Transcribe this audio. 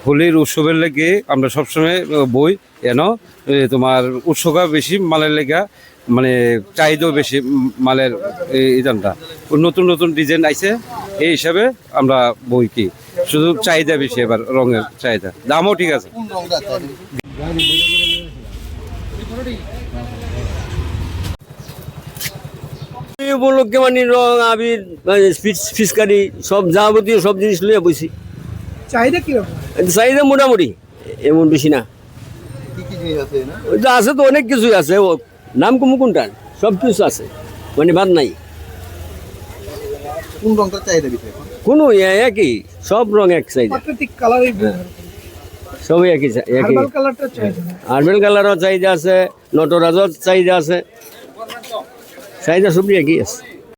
হোলির উৎসবের লেগে আমরা সবসময় বই এন তোমার উৎসবটা বেশি মালের লেগা মানে চাহিদাও বেশি মালের এই দামটা নতুন নতুন ডিজাইন আইছে এই হিসাবে আমরা বই কি শুধু চাহিদা বেশি এবার রঙের চাহিদা দামও ঠিক আছে। উপলক্ষে মানে রং আবির ফিসকারি সব যাবতীয় সব জিনিস লইয়া বসি। চাহিদা কিরকম? চাহিদা মোটামুটি এমন বেশি না, আছে তো অনেক কিছুই আছে, নাম কমু কোনটার সব কিছু আছে মানে বাদ নাই। কোন রংটার চাহিদা বেশি? কোনো একই সব রং এক চাহিদা, সবই একই একই। হার্বেল কালারও চাহিদা আছে, নটরাজও চাহিদা আছে, চাহিদা সবই একই আছে।